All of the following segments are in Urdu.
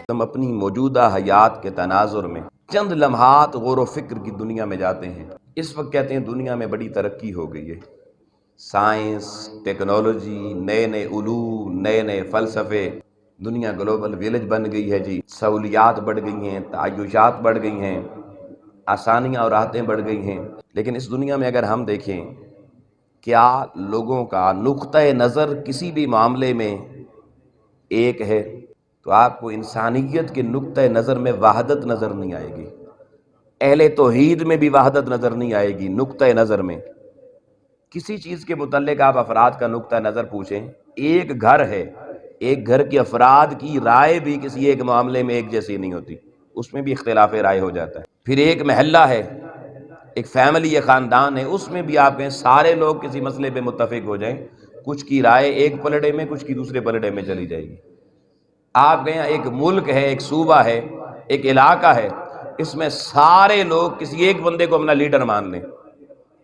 ہم اپنی موجودہ حیات کے تناظر میں چند لمحات غور و فکر کی دنیا میں جاتے ہیں۔ اس وقت کہتے ہیں دنیا میں بڑی ترقی ہو گئی ہے، سائنس، ٹیکنالوجی، نئے نئے علوم، نئے نئے فلسفے، دنیا گلوبل ویلیج بن گئی ہے جی، سہولیات بڑھ گئی ہیں، تعیشات بڑھ گئی ہیں، آسانیاں اور راحتیں بڑھ گئی ہیں۔ لیکن اس دنیا میں اگر ہم دیکھیں کیا لوگوں کا نقطۂ نظر کسی بھی معاملے میں ایک ہے، تو آپ کو انسانیت کے نقطۂ نظر میں وحدت نظر نہیں آئے گی، اہل توحید میں بھی وحدت نظر نہیں آئے گی۔ نقطۂ نظر میں کسی چیز کے متعلق آپ افراد کا نقطۂ نظر پوچھیں، ایک گھر ہے، ایک گھر کے افراد کی رائے بھی کسی ایک معاملے میں ایک جیسی نہیں ہوتی، اس میں بھی اختلاف رائے ہو جاتا ہے۔ پھر ایک محلہ ہے، ایک فیملی، ایک خاندان ہے، اس میں بھی آپ کہیں سارے لوگ کسی مسئلے پہ متفق ہو جائیں، کچھ کی رائے ایک پلڑے میں، کچھ کی دوسرے پلڑے میں چلی جائے گی۔ آپ کہیں ایک ملک ہے، ایک صوبہ ہے، ایک علاقہ ہے، اس میں سارے لوگ کسی ایک بندے کو اپنا لیڈر مان لیں،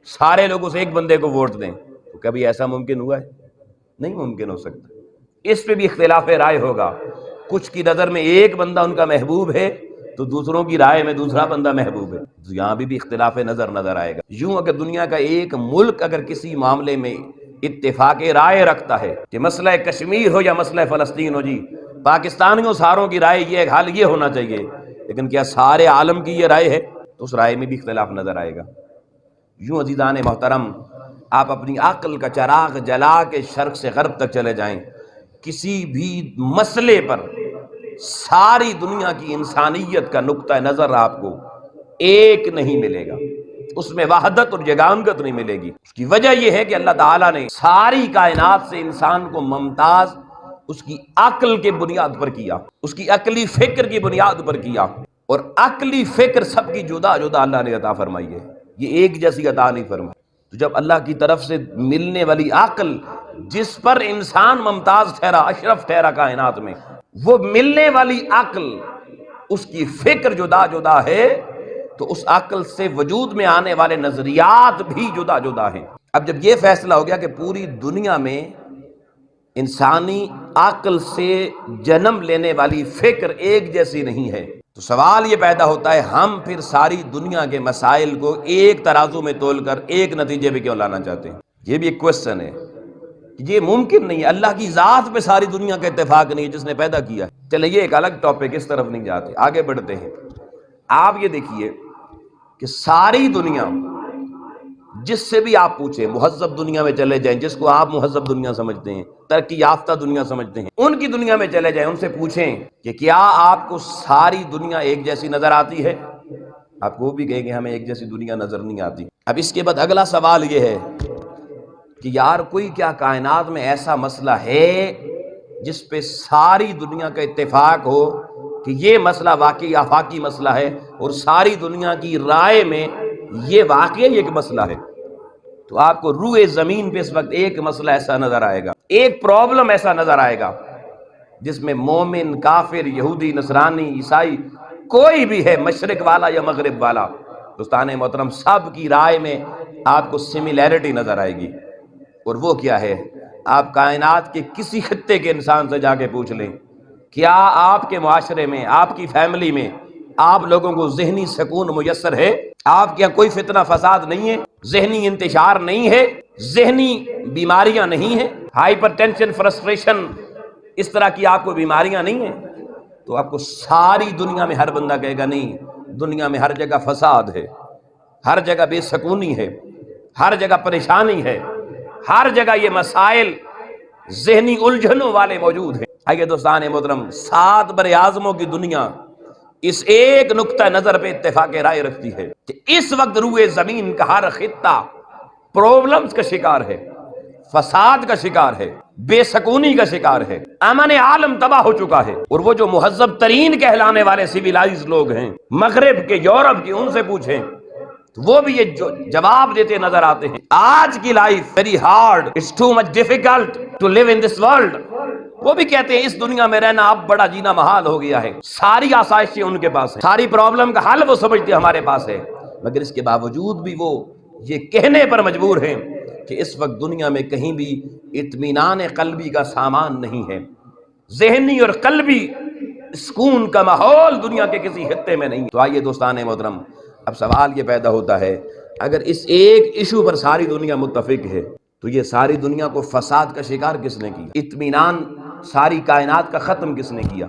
سارے لوگ اس ایک بندے کو ووٹ دیں، تو کبھی ایسا ممکن ہوا ہے؟ نہیں ممکن ہو سکتا۔ اس پہ بھی اختلاف رائے ہوگا، کچھ کی نظر میں ایک بندہ ان کا محبوب ہے تو دوسروں کی رائے میں دوسرا بندہ محبوب ہے، تو یہاں بھی اختلاف نظر آئے گا۔ یوں اگر دنیا کا ایک ملک اگر کسی معاملے میں اتفاق رائے رکھتا ہے کہ مسئلہ کشمیر ہو یا مسئلہ فلسطین ہو جی، پاکستانیوں ساروں کی رائے یہ حال یہ ہونا چاہیے، لیکن کیا سارے عالم کی یہ رائے ہے؟ تو اس رائے میں بھی اختلاف نظر آئے گا۔ یوں عزیزان محترم، آپ اپنی عقل کا چراغ جلا کے شرق سے غرب تک چلے جائیں، کسی بھی مسئلے پر ساری دنیا کی انسانیت کا نقطہ نظر آپ کو ایک نہیں ملے گا، اس میں وحدت اور یگانگت نہیں ملے گی۔ اس کی وجہ یہ ہے کہ اللہ تعالیٰ نے ساری کائنات سے انسان کو ممتاز اس کی عقل کے بنیاد پر کیا، اس کی عقلی فکر کی بنیاد پر کیا، اور عقلی فکر سب کی جدا جدا اللہ نے عطا فرمائی ہے، یہ ایک جیسی عطا نہیں فرمائی۔ تو جب اللہ کی طرف سے ملنے والی عقل جس پر انسان ممتاز ٹھہرا، اشرف ٹھہرا کائنات میں، وہ ملنے والی عقل، اس کی فکر جدا جدا ہے، تو اس عقل سے وجود میں آنے والے نظریات بھی جدا جدا ہیں۔ اب جب یہ فیصلہ ہو گیا کہ پوری دنیا میں انسانی عقل سے جنم لینے والی فکر ایک جیسی نہیں ہے، تو سوال یہ پیدا ہوتا ہے ہم پھر ساری دنیا کے مسائل کو ایک ترازو میں تول کر ایک نتیجے پہ کیوں لانا چاہتے ہیں؟ یہ بھی ایک کوسچن ہے، یہ ممکن نہیں ہے۔ اللہ کی ذات پہ ساری دنیا کا اتفاق نہیں ہے جس نے پیدا کیا ہے۔ چلے یہ ایک الگ ٹاپک، اس طرف نہیں جاتے، آگے بڑھتے ہیں۔ آپ یہ دیکھیے کہ ساری دنیا جس سے بھی آپ پوچھیں، مہذب دنیا میں چلے جائیں، جس کو آپ مہذب دنیا سمجھتے ہیں، ترقی یافتہ دنیا سمجھتے ہیں، ان کی دنیا میں چلے جائیں، ان سے پوچھیں کہ کیا آپ کو ساری دنیا ایک جیسی نظر آتی ہے؟ آپ کو بھی کہیں گے ہمیں ایک جیسی دنیا نظر نہیں آتی۔ اب اس کے بعد اگلا سوال یہ ہے کہ یار کوئی کیا کائنات میں ایسا مسئلہ ہے جس پہ ساری دنیا کا اتفاق ہو کہ یہ مسئلہ واقعی آفاقی مسئلہ ہے اور ساری دنیا کی رائے میں یہ واقعی ایک مسئلہ ہے؟ تو آپ کو روئے زمین پہ اس وقت ایک مسئلہ ایسا نظر آئے گا، ایک پرابلم ایسا نظر آئے گا جس میں مومن، کافر، یہودی، نصرانی، عیسائی، کوئی بھی ہے، مشرق والا یا مغرب والا، دوستان محترم، سب کی رائے میں آپ کو سملیرٹی نظر آئے گی۔ اور وہ کیا ہے؟ آپ کائنات کے کسی خطے کے انسان سے جا کے پوچھ لیں، کیا آپ کے معاشرے میں، آپ کی فیملی میں آپ لوگوں کو ذہنی سکون میسر ہے؟ آپ کے یہاں کوئی فتنہ فساد نہیں ہے؟ ذہنی انتشار نہیں ہے؟ ذہنی بیماریاں نہیں ہیں؟ ہائپر ٹینشن، فرسٹریشن، اس طرح کی آپ کو بیماریاں نہیں ہیں؟ تو آپ کو ساری دنیا میں ہر بندہ کہے گا نہیں، دنیا میں ہر جگہ فساد ہے، ہر جگہ بے سکونی ہے، ہر جگہ پریشانی ہے، ہر جگہ یہ مسائل ذہنی الجھنوں والے موجود ہیں۔ آئیے دوستان محترم، 7 بر اعظموں کی دنیا اس ایک نقطہ نظر پہ اتفاق رائے رکھتی ہے کہ اس وقت روئے زمین کا ہر خطہ پرابلمز کا شکار ہے، فساد کا شکار ہے، بے سکونی کا شکار ہے، امن عالم تباہ ہو چکا ہے۔ اور وہ جو مہذب ترین کہلانے والے سویلائز لوگ ہیں، مغرب کے، یورپ کے، ان سے پوچھیں تو وہ بھی یہ جواب دیتے نظر آتے ہیں، آج کی life very hard, it's too much difficult to live in this world. وہ بھی کہتے ہیں اس دنیا میں رہنا اب بڑا جینا محال ہو گیا ہے، ساری آسائشیں ان کے پاس ہیں، ساری پرابلم کا حل وہ سمجھتے ہمارے پاس ہے، مگر اس کے باوجود بھی وہ یہ کہنے پر مجبور ہیں کہ اس وقت دنیا میں کہیں بھی اطمینان قلبی کا سامان نہیں ہے۔ ذہنی اور قلبی سکون کا ماحول دنیا کے کسی خطے میں نہیں۔ تو آئیے دوستان محترم، اب سوال یہ پیدا ہوتا ہے، اگر اس ایک ایشو پر ساری دنیا متفق ہے تو یہ ساری دنیا کو فساد کا شکار کس نے کیا؟ اطمینان ساری کائنات کا ختم کس نے کیا؟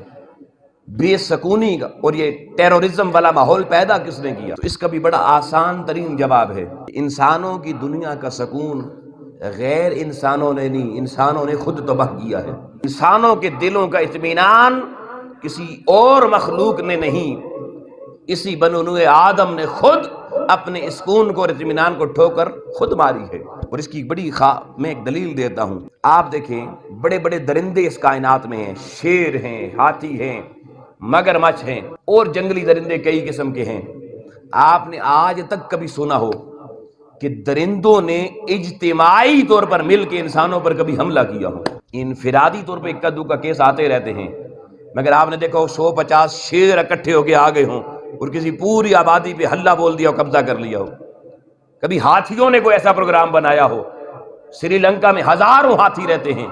بے سکونی کا اور یہ ٹیرورزم والا ماحول پیدا کس نے کیا؟ تو اس کا بھی بڑا آسان ترین جواب ہے، انسانوں کی دنیا کا سکون غیر انسانوں نے نہیں، انسانوں نے خود تباہ کیا ہے۔ انسانوں کے دلوں کا اطمینان کسی اور مخلوق نے نہیں، اسی بنو نوع آدم نے خود اپنے سکون کو اور اطمینان کو ٹھوکر خود ماری ہے۔ اور اس کی بڑی میں ایک دلیل دیتا ہوں، آپ دیکھیں بڑے بڑے درندے اس کائنات میں ہیں، شیر ہیں، ہاتھی ہیں، مگرمچھ ہیں اور جنگلی درندے کئی قسم کے ہیں۔ آپ نے آج تک کبھی سنا ہو کہ درندوں نے اجتماعی طور پر مل کے انسانوں پر کبھی حملہ کیا ہو؟ انفرادی طور پہ اکا دکا کیس آتے رہتے ہیں، مگر آپ نے دیکھا ہو 150 شیر اکٹھے ہو کے آگے ہوں اور کسی پوری آبادی پہ حلہ بول دیا ہو، قبضہ کر لیا ہو۔ کبھی ہاتھیوں نے کوئی ایسا پروگرام بنایا ہو؟ سری لنکا میں ہزاروں ہاتھی رہتے ہیں۔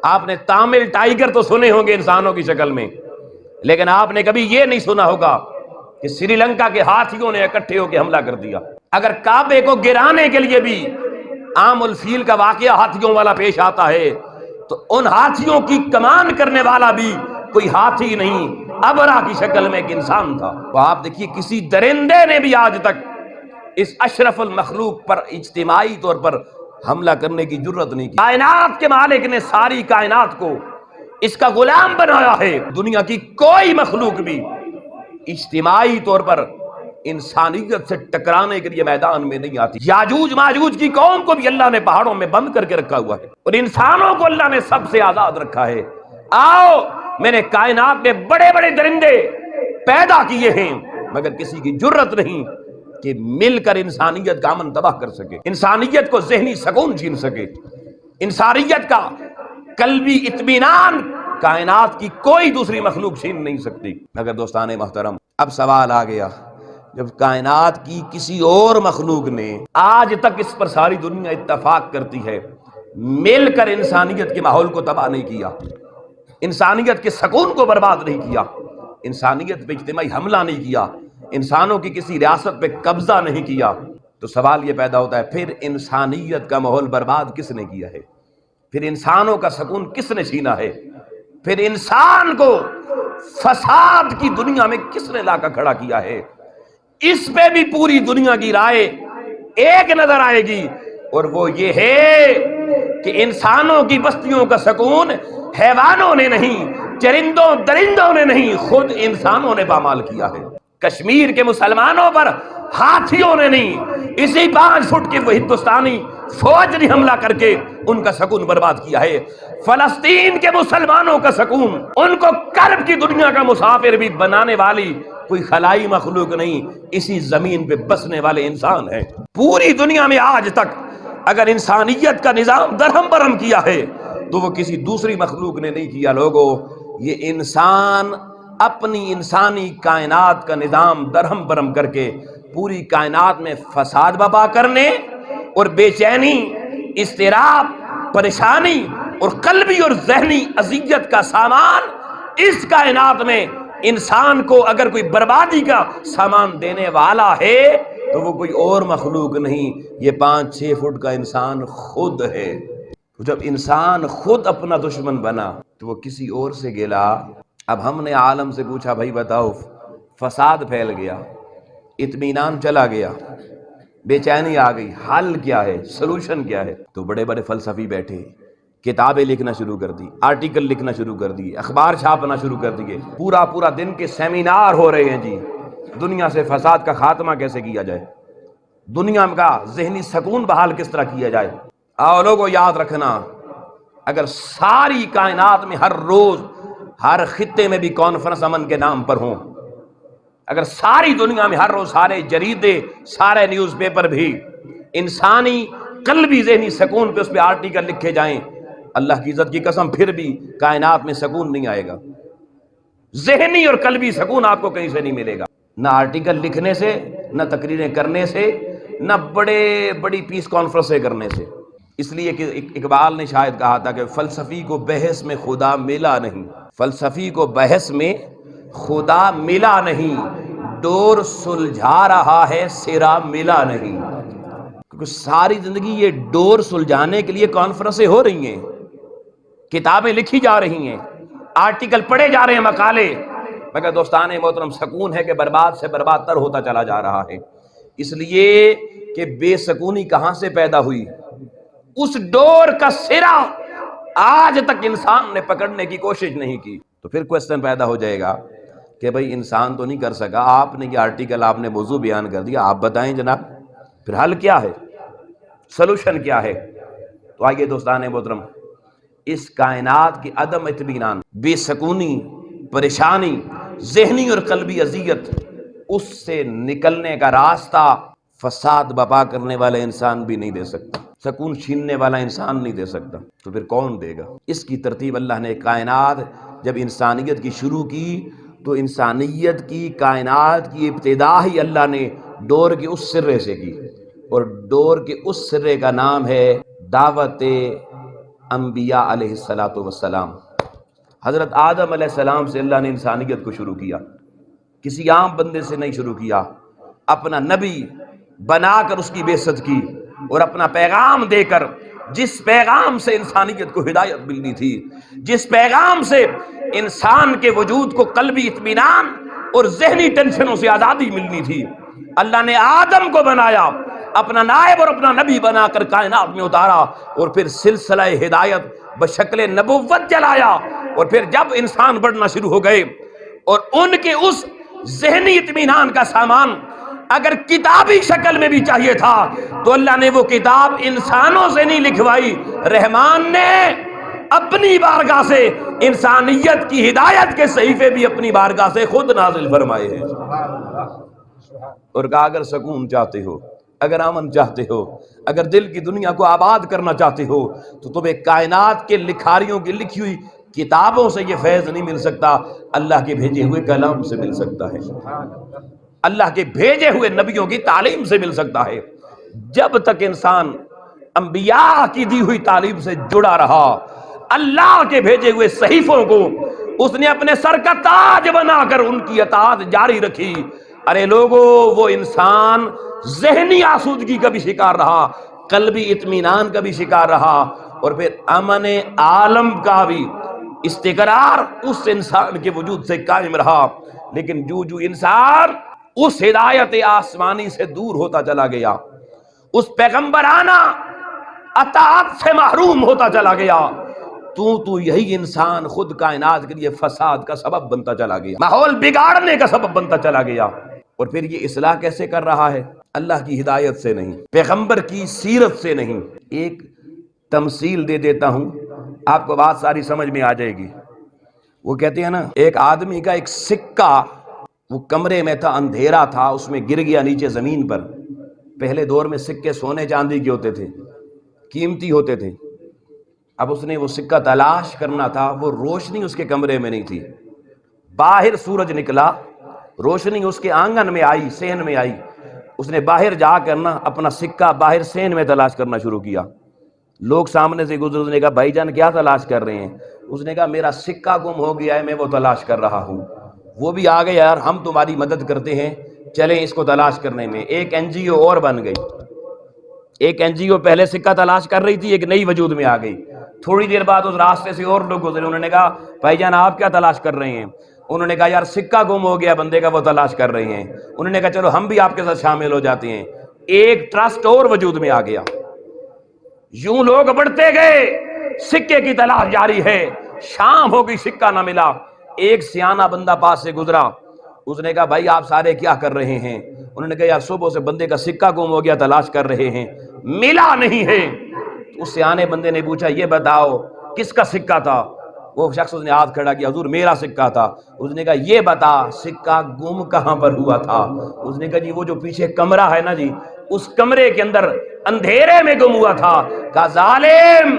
آپ نے تامل ٹائیگر تو سنے ہوں گے انسانوں کی شکل میں، لیکن آپ نے کبھی یہ نہیں سنا ہوگا کہ سری لنکا کے ہاتھیوں نے اکٹھے ہو کے حملہ کر دیا۔ اگر کعبے کو گرانے کے لیے بھی عام الفیل کا واقعہ ہاتھیوں والا پیش آتا ہے تو ان ہاتھیوں کی کمان کرنے والا بھی کوئی ہاتھی نہیں، ابرا کی شکل میں ایک انسان تھا۔ تو آپ دیکھیے کسی درندے نے بھی آج تک اس اشرف المخلوق پر اجتماعی طور پر حملہ کرنے کی جرت نہیں کی۔ کائنات کے مالک نے ساری کائنات کو اس کا غلام بنایا ہے۔ دنیا کی کوئی مخلوق بھی اجتماعی طور پر انسانیت سے ٹکرانے کے لیے میدان میں نہیں آتی۔ یاجوج ماجوج کی قوم کو بھی اللہ نے پہاڑوں میں بند کر کے رکھا ہوا ہے، اور انسانوں کو اللہ نے سب سے آزاد رکھا ہے۔ آؤ، میں نے کائنات میں بڑے بڑے درندے پیدا کیے ہیں، مگر کسی کی جرت نہیں کہ مل کر انسانیت کا امن تباہ کر سکے، انسانیت کو ذہنی سکون چھین سکے، انسانیت کا قلبی اطمینان کائنات کی کوئی دوسری مخلوق چھین نہیں سکتی۔ مگر دوستان محترم، اب سوال آ گیا، جب کائنات کی کسی اور مخلوق نے آج تک اس پر ساری دنیا اتفاق کرتی ہے، مل کر انسانیت کے ماحول کو تباہ نہیں کیا، انسانیت کے سکون کو برباد نہیں کیا، انسانیت پہ اجتماعی حملہ نہیں کیا، انسانوں کی کسی ریاست پہ قبضہ نہیں کیا، تو سوال یہ پیدا ہوتا ہے پھر انسانیت کا ماحول برباد کس نے کیا ہے؟ پھر انسانوں کا سکون کس نے چھینا ہے؟ پھر انسان کو فساد کی دنیا میں کس نے لا کر کھڑا کیا ہے؟ اس پہ بھی پوری دنیا کی رائے ایک نظر آئے گی، اور وہ یہ ہے کہ انسانوں کی بستیوں کا سکون حیوانوں نے نہیں، چرندوں درندوں نے نہیں، خود انسانوں نے پامال کیا ہے۔ کشمیر کے مسلمانوں پر ہاتھیوں نے نہیں، اسی 5 فٹ کے وہ ہندوستانی فوج نے حملہ کر کے ان کا سکون برباد کیا ہے۔ فلسطین کے مسلمانوں کا سکون ان کو کرب کی دنیا کا مسافر بھی بنانے والی کوئی خلائی مخلوق نہیں، اسی زمین پہ بسنے والے انسان ہیں۔ پوری دنیا میں آج تک اگر انسانیت کا نظام درہم برہم کیا ہے تو وہ کسی دوسری مخلوق نے نہیں کیا۔ لوگوں، یہ انسان اپنی انسانی کائنات کا نظام درہم برہم کر کے پوری کائنات میں فساد برپا کرنے اور بے چینی، اضطراب، پریشانی اور قلبی اور ذہنی اذیت کا سامان اس کائنات میں انسان کو اگر کوئی بربادی کا سامان دینے والا ہے تو وہ کوئی اور مخلوق نہیں، یہ 5-6 فٹ کا انسان خود ہے۔ جب انسان خود اپنا دشمن بنا تو وہ کسی اور سے گلا۔ اب ہم نے عالم سے پوچھا، بھائی بتاؤ، فساد پھیل گیا، اطمینان چلا گیا، بے چینی آ گئی، حل کیا ہے، سلوشن کیا ہے؟ تو بڑے بڑے فلسفی بیٹھے، کتابیں لکھنا شروع کر دی، آرٹیکل لکھنا شروع کر دیے، اخبار چھاپنا شروع کر دیے، پورا دن کے سیمینار ہو رہے ہیں جی، دنیا سے فساد کا خاتمہ کیسے کیا جائے، دنیا کا ذہنی سکون بحال کس طرح کیا جائے۔ آؤ لوگوں، یاد رکھنا، اگر ساری کائنات میں ہر روز ہر خطے میں بھی کانفرنس امن کے نام پر ہوں، اگر ساری دنیا میں ہر روز سارے جریدے، سارے نیوز پیپر بھی انسانی قلبی ذہنی سکون پہ اس پہ آرٹیکل لکھے جائیں، اللہ کی عزت کی قسم پھر بھی کائنات میں سکون نہیں آئے گا، ذہنی اور قلبی سکون آپ کو کہیں سے نہیں ملے گا، نہ آرٹیکل لکھنے سے، نہ تقریریں کرنے سے، نہ بڑی پیس کانفرنسیں کرنے سے۔ اس لیے کہ اقبال نے شاید کہا تھا کہ فلسفی کو بحث میں خدا ملا نہیں، فلسفی کو بحث میں خدا ملا نہیں، ڈور سلجھا رہا ہے سرا ملا نہیں۔ کیونکہ ساری زندگی یہ ڈور سلجھانے کے لیے کانفرنسیں ہو رہی ہیں، کتابیں لکھی جا رہی ہیں، آرٹیکل پڑھے جا رہے ہیں، مقالے، مگر دوستان محترم سکون ہے کہ برباد سے برباد تر ہوتا چلا جا رہا ہے۔ اس لیے کہ بے سکونی کہاں سے پیدا ہوئی؟ اس ڈور کا سرا آج تک انسان نے پکڑنے کی کوشش نہیں کی۔ تو پھر کوسچن پیدا ہو جائے گا کہ بھئی انسان تو نہیں کر سکا، آپ نے یہ آرٹیکل، آپ نے موضوع بیان کر دیا، آپ بتائیں جناب پھر حل کیا ہے، سلوشن کیا ہے؟ تو آئیے دوستان محترم، اس کائنات کی عدم اطمینان، بے سکونی، پریشانی، ذہنی اور قلبی اذیت، اس سے نکلنے کا راستہ فساد بپا کرنے والا انسان بھی نہیں دے سکتا، سکون چھیننے والا انسان نہیں دے سکتا، تو پھر کون دے گا؟ اس کی ترتیب اللہ نے کائنات جب انسانیت کی شروع کی تو انسانیت کی، کائنات کی ابتدا ہی اللہ نے ڈور کے اس سرے سے کی، اور ڈور کے اس سرے کا نام ہے دعوت انبیاء علیہ السلام۔ حضرت آدم علیہ السلام سے اللہ نے انسانیت کو شروع کیا، کسی عام بندے سے نہیں شروع کیا، اپنا نبی بنا کر اس کی بعثت کی، اور اپنا پیغام دے کر، جس پیغام سے انسانیت کو ہدایت ملنی تھی، جس پیغام سے انسان کے وجود کو قلبی اطمینان اور ذہنی ٹینشنوں سے آزادی ملنی تھی، اللہ نے آدم کو بنایا، اپنا نائب اور اپنا نبی بنا کر کائنات میں اتارا، اور پھر سلسلہ ہدایت بشکل نبوت چلایا، اور پھر جب انسان بڑھنا شروع ہو گئے اور ان کے اس ذہنی اطمینان کا سامان اگر کتابی شکل میں بھی چاہیے تھا تو اللہ نے وہ کتاب انسانوں سے نہیں لکھوائی، رحمان نے اپنی بارگاہ سے انسانیت کی ہدایت کے صحیفے بھی اپنی بارگاہ سے خود نازل فرمائے ہیں، اور کہا اگر سکون چاہتے ہو، اگر امن چاہتے ہو، اگر دل کی دنیا کو آباد کرنا چاہتے ہو تو تمہیں کائنات کے لکھاریوں کی لکھی ہوئی کتابوں سے یہ فیض نہیں مل سکتا، اللہ کے بھیجے ہوئے کلام سے مل سکتا ہے، اللہ کے بھیجے ہوئے نبیوں کی تعلیم سے مل سکتا ہے۔ جب تک انسان انبیاء کی دی ہوئی تعلیم سے جڑا رہا، اللہ کے بھیجے ہوئے صحیفوں کو اس نے اپنے سر کا تاج بنا کر ان کی اطاعت جاری رکھی، ارے لوگو وہ انسان ذہنی آسودگی کا بھی شکار رہا، قلبی اطمینان کا بھی شکار رہا، اور پھر امن عالم کا بھی استقرار اس انسان کے وجود سے قائم رہا۔ لیکن جو انسان اس ہدایت آسمانی سے دور ہوتا چلا گیا، اس پیغمبرانہ اطاعت سے محروم ہوتا چلا گیا، تو یہی انسان خود کائنات کے لیے فساد کا سبب بنتا چلا گیا، ماحول بگاڑنے کا سبب بنتا چلا گیا۔ اور پھر یہ اصلاح کیسے کر رہا ہے؟ اللہ کی ہدایت سے نہیں، پیغمبر کی سیرت سے نہیں۔ ایک تمثیل دے دیتا ہوں، آپ کو بات ساری سمجھ میں آ جائے گی۔ وہ کہتے ہیں نا، ایک آدمی کا ایک سکہ وہ کمرے میں تھا، اندھیرا تھا، اس میں گر گیا نیچے زمین پر۔ پہلے دور میں سکے سونے چاندی کے ہوتے تھے، قیمتی ہوتے تھے۔ اب اس نے وہ سکہ تلاش کرنا تھا، وہ روشنی اس کے کمرے میں نہیں تھی، باہر سورج نکلا، روشنی اس کے آنگن میں آئی، صحن میں آئی، اس نے باہر جا کر نا اپنا سکہ باہر صحن میں تلاش کرنا شروع کیا۔ لوگ سامنے سے گزر، اس نے کہا بھائی جان کیا تلاش کر رہے ہیں؟ اس نے کہا میرا سکہ گم ہو گیا ہے، میں وہ تلاش کر رہا ہوں۔ وہ بھی آ گئے، یار ہم تمہاری مدد کرتے ہیں، چلیں اس کو تلاش کرنے میں۔ ایک این جی او اور بن گئی، ایک این جی او پہلے سکہ تلاش کر رہی تھی، ایک نئی وجود میں آ گئی۔ تھوڑی دیر بعد اس راستے سے اور لوگ گزرے، انہوں نے کہا بھائی جان آپ کیا تلاش کر رہے ہیں؟ انہوں نے کہا یار سکہ گم ہو گیا بندے کا، وہ تلاش کر رہے ہیں۔ انہوں نے کہا چلو ہم بھی آپ کے ساتھ شامل ہو جاتے ہیں۔ ایک ٹرسٹ اور وجود میں آ گیا۔ یوں لوگ بڑھتے گئے، سکے کی تلاش جاری ہے۔ شام ہو گئی، سکہ نہ ملا۔ ایک سیانہ بندہ پاس سے گزرا، اس نے کہا بھائی آپ سارے کیا کر رہے ہیں؟ انہوں نے کہا یار صبح سے بندے کا سکہ گم ہو گیا، تلاش کر رہے ہیں، ملا نہیں ہے۔ اس سیانے بندے نے پوچھا یہ بتاؤ کس کا سکہ تھا؟ وہ شخص اس نے ہاتھ کھڑا کیا، حضور میرا سکہ تھا۔ اس نے کہا یہ بتا سکہ گم کہاں پر ہوا تھا؟ اس نے کہا جی وہ جو پیچھے کمرہ ہے نا جی، اس کمرے کے اندر اندھیرے میں گم ہوا تھا۔ کہا ظالم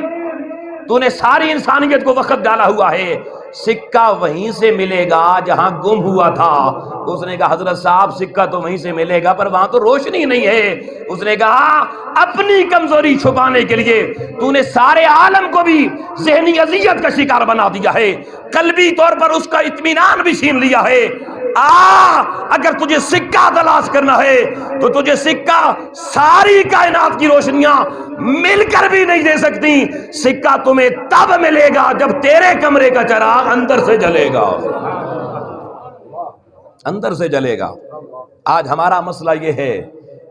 تو نے ساری انسانیت کو وقت ڈالا ہوا ہے، سکہ وہیں سے ملے گا جہاں گم ہوا تھا۔ اس نے کہا حضرت صاحب سکہ تو وہیں سے ملے گا پر وہاں تو روشنی نہیں ہے۔ اس نے کہا اپنی کمزوری چھپانے کے لیے تو نے سارے عالم کو بھی ذہنی اذیت کا شکار بنا دیا ہے، قلبی طور پر اس کا اطمینان بھی چھین لیا ہے۔ اگر تجھے سکہ تلاش کرنا ہے تو تجھے سکہ ساری کائنات کی روشنیاں مل کر بھی نہیں دے سکتی۔ سکہ تمہیں تب ملے گا جب تیرے کمرے کا چراغ اندر سے جلے گا، اندر سے جلے گا۔ آج ہمارا مسئلہ یہ ہے،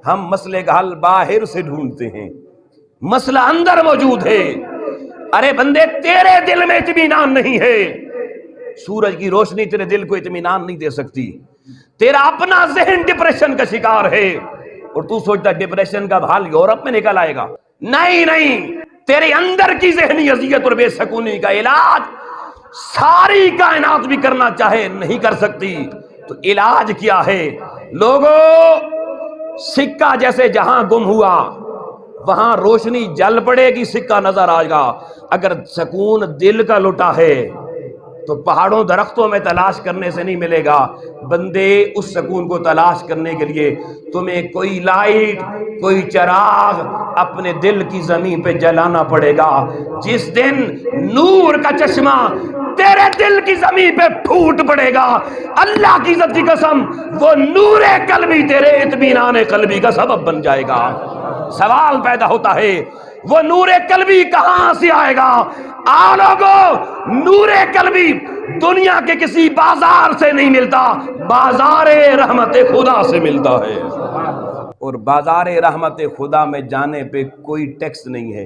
ہم مسئلے کا حل باہر سے ڈھونڈتے ہیں، مسئلہ اندر موجود ہے۔ ارے بندے تیرے دل میں اطمینان نہیں ہے، سورج کی روشنی تیرے دل کو اطمینان نہیں دے سکتی، تیرا اپنا ذہن ڈپریشن کا شکار ہے اور تو سوچتا ڈپریشن کا حل یورپ میں نکل آئے گا۔ نہیں، تیرے اندر کی ذہنی اذیت اور بے سکونی کا علاج ساری کائنات بھی کرنا چاہے نہیں کر سکتی۔ تو علاج کیا ہے لوگوں؟ سکہ جیسے جہاں گم ہوا وہاں روشنی جل پڑے گی، سکہ نظر آئے گا۔ اگر سکون دل کا لٹا ہے تو پہاڑوں درختوں میں تلاش کرنے سے نہیں ملے گا۔ بندے اس سکون کو تلاش کرنے کے لیے تمہیں کوئی لائٹ، کوئی چراغ اپنے دل کی زمین پہ جلانا پڑے گا۔ جس دن نور کا چشمہ تیرے دل کی زمین پہ پھوٹ پڑے گا، اللہ کی عزت کی قسم وہ نور قلبی تیرے اطمینان قلبی کا سبب بن جائے گا۔ سوال پیدا ہوتا ہے وہ نور قلبی کہاں سے آئے گا؟ لوگوں، نور قلبی دنیا کے کسی بازار سے نہیں ملتا، بازار رحمت خدا سے ملتا ہے۔ اور بازار رحمت خدا میں جانے پہ کوئی ٹیکس نہیں ہے،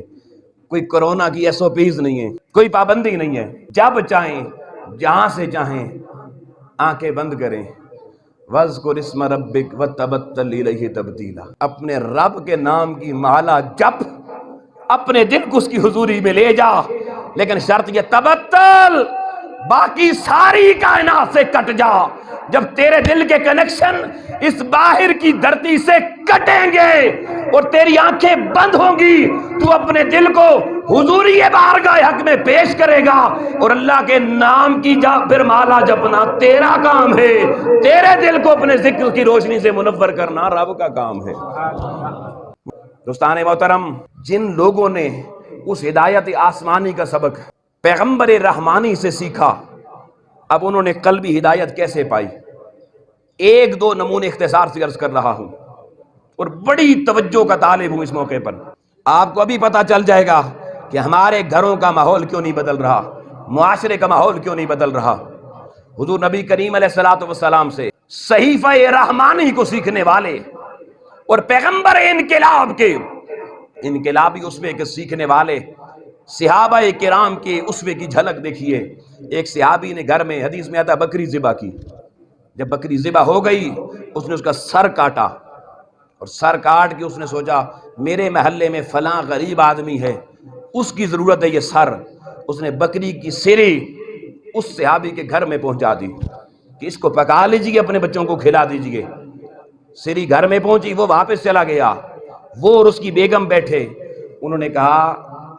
کوئی کرونا کی SOPs نہیں ہے، کوئی پابندی نہیں ہے۔ جب چاہیں جہاں سے چاہیں آنکھیں بند کریں، وَاذْكُرِ اسْمَ رَبِّكَ وَتَبَتَّلْ إِلَيْهِ تَبْتِيلًا، اپنے رب کے نام کی مالا جپ، اپنے دل کو اس کی حضوری میں لے جا، لیکن شرط یہ تبتل، باقی ساری کائنات سے کٹ جا۔ جب تیرے دل کے کنیکشن اس باہر کی دھرتی سے کٹیں گے اور تیری آنکھیں بند ہوں گی، تو اپنے دل کو حضوری بارگاہ حق میں پیش کرے گا اور اللہ کے نام کی جا پھر مالا جپنا تیرا کام ہے۔ تیرے دل کو اپنے ذکر کی روشنی سے منور کرنا رب کا کام ہے۔ دوستان محترم، جن لوگوں نے اس ہدایت آسمانی کا سبق پیغمبر رحمانی سے سیکھا، اب انہوں نے قلبی ہدایت کیسے پائی؟ ایک دو نمونے اختصار سے عرض کر رہا ہوں اور بڑی توجہ کا طالب ہوں اس موقع پر۔ آپ کو ابھی پتہ چل جائے گا کہ ہمارے گھروں کا ماحول کیوں نہیں بدل رہا، معاشرے کا ماحول کیوں نہیں بدل رہا۔ حضور نبی کریم علیہ الصلوۃ والسلام سے صحیفہ رحمانی کو سیکھنے والے اور پیغمبر انقلاب کے انقلابی اسوے کے سیکھنے والے صحابہ کرام کے اسوے کی جھلک دیکھیے۔ ایک صحابی نے گھر میں، حدیث میں آتا بکری ذبح کی، جب بکری ذبح ہو گئی اس نے اس کا سر کاٹا اور سر کاٹ کے اس نے سوچا میرے محلے میں فلاں غریب آدمی ہے، اس کی ضرورت ہے یہ سر۔ اس نے بکری کی سری اس صحابی کے گھر میں پہنچا دی کہ اس کو پکا لیجئے، اپنے بچوں کو کھلا دیجئے۔ سری گھر میں پہنچی، وہ واپس چلا گیا، وہ اور اس کی بیگم بیٹھے۔ انہوں نے کہا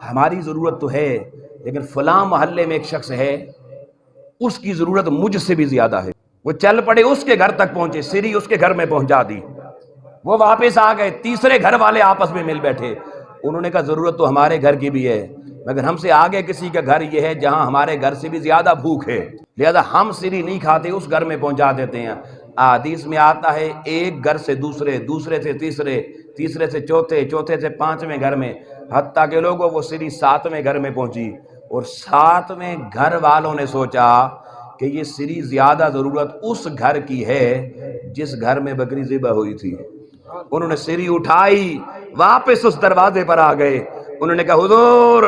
ہماری ضرورت تو ہے لیکن فلاں محلے میں ایک شخص ہے اس کی ضرورت مجھ سے بھی زیادہ ہے۔ وہ چل پڑے، اس کے گھر تک پہنچے، سری اس کے گھر میں پہنچا دی، وہ واپس آ گئے، تیسرے گھر والے آپس میں مل بیٹھے۔ انہوں نے کہا ضرورت تو ہمارے گھر کی بھی ہے مگر ہم سے آگے کسی کا گھر یہ ہے جہاں ہمارے گھر سے بھی زیادہ بھوک ہے، لہذا ہم سری نہیں کھاتے، اس گھر میں پہنچا دیتے ہیں۔ حدیث میں آتا ہے ایک گھر سے دوسرے، دوسرے سے تیسرے، تیسرے سے چوتھے، چوتھے سے پانچویں گھر میں، حتیٰ کہ لوگوں وہ سری ساتویں گھر میں پہنچی اور ساتویں گھر والوں نے سوچا کہ یہ سری زیادہ ضرورت اس گھر کی ہے جس گھر میں بکری ذبح ہوئی تھی۔ انہوں نے سری اٹھائی، واپس اس دروازے پر آ گئے، انہوں نے کہا حضور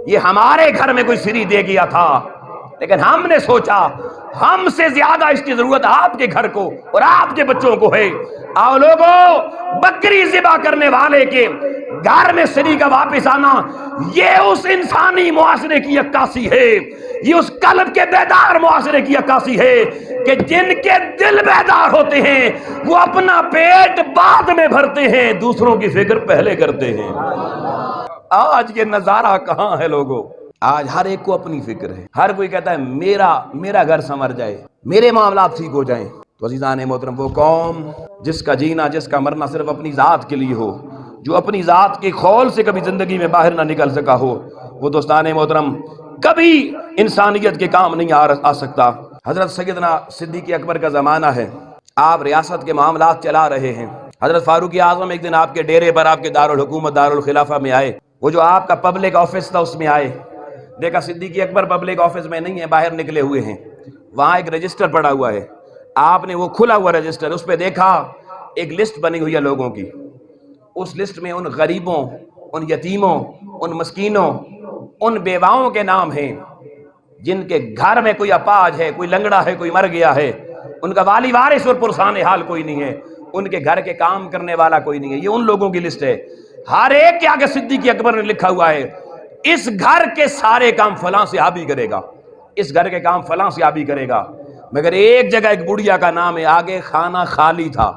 یہ ہمارے گھر میں کوئی سری دے گیا تھا لیکن ہم نے سوچا ہم سے زیادہ اس کی ضرورت آپ کے گھر کو اور آپ کے بچوں کو ہے۔ آؤ لوگوں، بکری ذبح کرنے والے کے گھر میں سری کا واپس آنا یہ اس انسانی معاشرے کی عکاسی ہے، یہ اس قلب کے بیدار معاشرے کی عکاسی ہے کہ جن کے دل بیدار ہوتے ہیں وہ اپنا پیٹ بعد میں بھرتے ہیں، دوسروں کی فکر پہلے کرتے ہیں۔ آج یہ نظارہ کہاں ہے لوگوں؟ آج ہر ایک کو اپنی فکر ہے، ہر کوئی کہتا ہے میرا گھر سنور جائے، میرے معاملات ٹھیک ہو جائیں، تو عزیزان محترم، وہ قوم جس کا جینا جس کا مرنا صرف اپنی ذات کے لیے ہو، جو اپنی ذات کے خول سے کبھی زندگی میں باہر نہ نکل سکا ہو، وہ دوستان محترم کبھی انسانیت کے کام نہیں آ سکتا۔ حضرت سیدنا صدیق اکبر کا زمانہ ہے، آپ ریاست کے معاملات چلا رہے ہیں۔ حضرت فاروق اعظم ایک دن آپ کے ڈیرے پر، آپ کے دارالحکومت دارالخلافہ میں آئے، وہ جو آپ کا پبلک آفس تھا اس میں آئے، دیکھا صدیق اکبر پبلک آفس میں نہیں ہے، باہر نکلے ہوئے ہیں، وہاں ایک رجسٹر پڑا ہوا ہے۔ آپ نے وہ کھلا ہوا رجسٹر، اس پہ دیکھا ایک لسٹ بنی ہوئی ہے لوگوں کی، اس لسٹ میں ان غریبوں، ان یتیموں، ان مسکینوں، ان بیواؤں کے نام ہیں جن کے گھر میں کوئی اپاہج ہے، کوئی لنگڑا ہے، کوئی مر گیا ہے، ان کا والی وارث اور پرسان حال کوئی نہیں ہے، ان کے گھر کے کام کرنے والا کوئی نہیں ہے۔ یہ ان لوگوں کی لسٹ ہے، ہر ایک کے آگے صدیق اکبر نے لکھا ہوا ہے اس گھر کے سارے کام فلاں صحابی کرے گا، اس گھر کے کام فلاں صحابی کرے گا، مگر ایک جگہ ایک بڑھیا کا نام ہے، آگے خانہ خالی تھا۔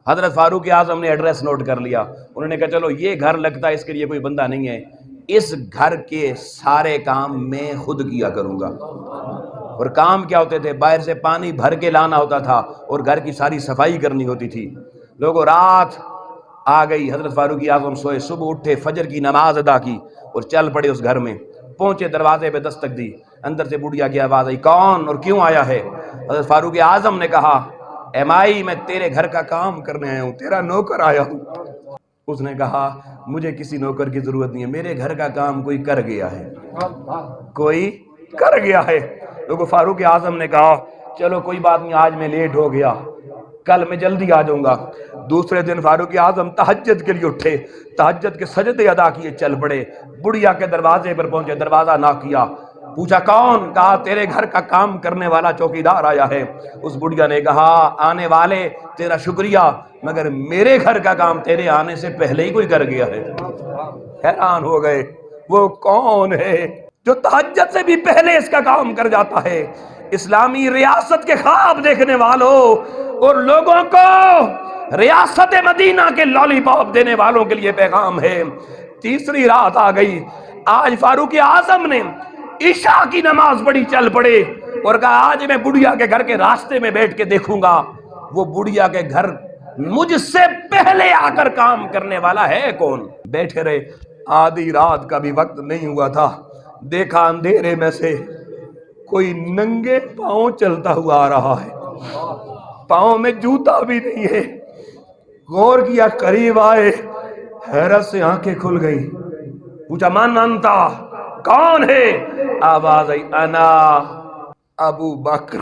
حضرت فاروق اعظم نے ایڈریس نوٹ کر لیا، انہوں نے کہا چلو یہ گھر لگتا ہے اس کے لیے کوئی بندہ نہیں ہے، اس گھر کے سارے کام میں خود کیا کروں گا۔ اور کام کیا ہوتے تھے؟ باہر سے پانی بھر کے لانا ہوتا تھا اور گھر کی ساری صفائی کرنی ہوتی تھی۔ لوگوں رات آ گئی، حضرت فاروق اعظم سوئے، صبح اٹھے، فجر کی نماز ادا کی اور چل پڑے اس گھر میں، پہنچے، دروازے پہ دستک دی، اندر سے بڑھیا کی آواز آئی، کون اور کیوں آیا ہے؟ حضرت فاروق اعظم نے کہا، اے مائی میں تیرے گھر کا کام کرنے آیا ہوں، تیرا نوکر آیا ہوں۔ اس نے کہا مجھے کسی نوکر کی ضرورت نہیں ہے، میرے گھر کا کام کوئی کر گیا ہے، کوئی کر گیا ہے۔ لوگوں فاروق اعظم نے کہا چلو کوئی بات نہیں، آج میں لیٹ ہو گیا، کل میں جلدی آ جاؤں گا۔ دوسرے دن فاروق اعظم تہجد کے لیے اٹھے، تہجد کے سجدے ادا کیے، چل پڑے، بڑھیا کے دروازے پر پہنچے، دروازہ ناک کیا، پوچھا کون؟ کہا تیرے گھر کا کام کرنے والا چوکیدار آیا ہے۔ اس بڑھیا نے کہا آنے والے تیرا شکریہ، مگر میرے گھر کا کام تیرے آنے سے پہلے ہی کوئی کر گیا ہے۔ حیران ہو گئے، وہ کون ہے جو تہجد سے بھی پہلے اس کا کام کر جاتا ہے؟ اسلامی ریاست کے خواب دیکھنے والوں اور لوگوں کو ریاست مدینہ کے لالی پاپ دینے والوں کے لیے پیغام ہے۔ تیسری رات آ گئی، آج فاروق اعظم نے عشاء کی نماز پڑھی، چل پڑے اور کہا آج میں بڑھیا کے گھر کے راستے میں بیٹھ کے دیکھوں گا وہ بڑھیا کے گھر مجھ سے پہلے آ کر کام کرنے والا ہے کون۔ بیٹھے رہے، آدھی رات کا بھی وقت نہیں ہوا تھا، دیکھا اندھیرے میں سے کوئی ننگے پاؤں چلتا ہوا آ رہا ہے، پاؤں میں جوتا بھی نہیں ہے۔ غور کیا، قریب آئے، حیرت سے آنکھیں کھل گئی، پوچھا من انتا، کون ہے؟ آواز آئی انا ابو بکر۔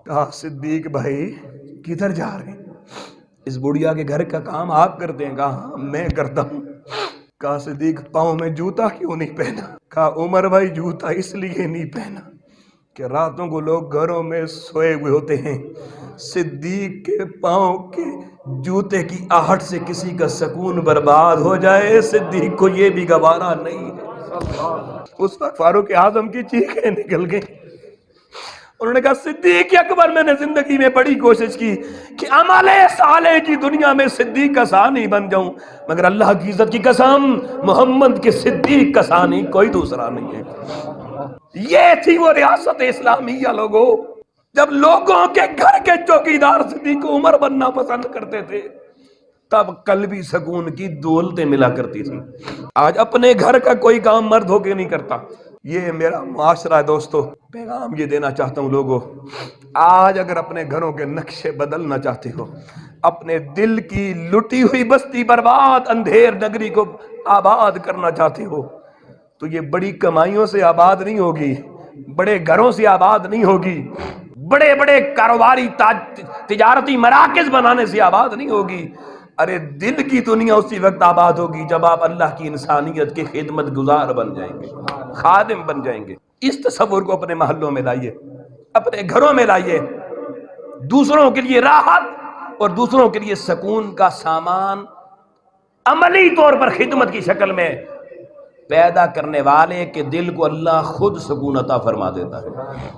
کہا صدیق بھائی کدھر جا رہے ہیں؟ اس بڑھیا کے گھر کا کام آپ کرتے ہیں؟ کہا ہاں میں کرتا ہوں۔ کہا صدیق پاؤں میں جوتا کیوں نہیں پہنا؟ کہا عمر بھائی جوتا اس لیے نہیں پہنا کہ راتوں کو لوگ گھروں میں سوئے ہوئے ہوتے ہیں، صدیق کے پاؤں کے جوتے کی آہٹ سے کسی کا سکون برباد ہو جائے، صدیق کو یہ بھی گوارا نہیں ہے۔ اس وقت فاروق اعظم کی چیخیں نکل گئیں، انہوں نے کہا صدیق اکبر میں نے زندگی میں بڑی کوشش کی کہ عمل صالح کی دنیا میں صدیق کا ثانی بن جاؤں، مگر اللہ کی عزت کی قسم محمد کے صدیق کا ثانی کوئی دوسرا نہیں ہے۔ یہ تھی وہ ریاست اسلامیہ لوگوں، جب لوگوں کے گھر کے چوکیدار صدیق عمر بننا پسند کرتے تھے، تب قلبی سکون کی دولتیں ملا کرتی تھی۔ آج اپنے گھر کا کوئی کام مرد ہو کے نہیں کرتا۔ یہ میرا معاشرہ ہے دوستو، پیغام یہ دینا چاہتا ہوں لوگوں، آج اگر اپنے گھروں کے نقشے بدلنا چاہتے ہو، اپنے دل کی لٹی ہوئی بستی برباد اندھیر نگری کو آباد کرنا چاہتے ہو، تو یہ بڑی کمائیوں سے آباد نہیں ہوگی، بڑے گھروں سے آباد نہیں ہوگی، بڑے بڑے کاروباری تجارتی مراکز بنانے سے آباد نہیں ہوگی۔ ارے دل کی دنیا اسی وقت آباد ہوگی جب آپ اللہ کی انسانیت کے خدمت گزار بن جائیں گے، خادم بن جائیں گے۔ اس تصور کو اپنے محلوں میں لائیے، اپنے گھروں میں لائیے، دوسروں کے لیے راحت اور دوسروں کے لیے سکون کا سامان عملی طور پر خدمت کی شکل میں پیدا کرنے والے کے دل کو اللہ خود سکون عطا فرما دیتا ہے۔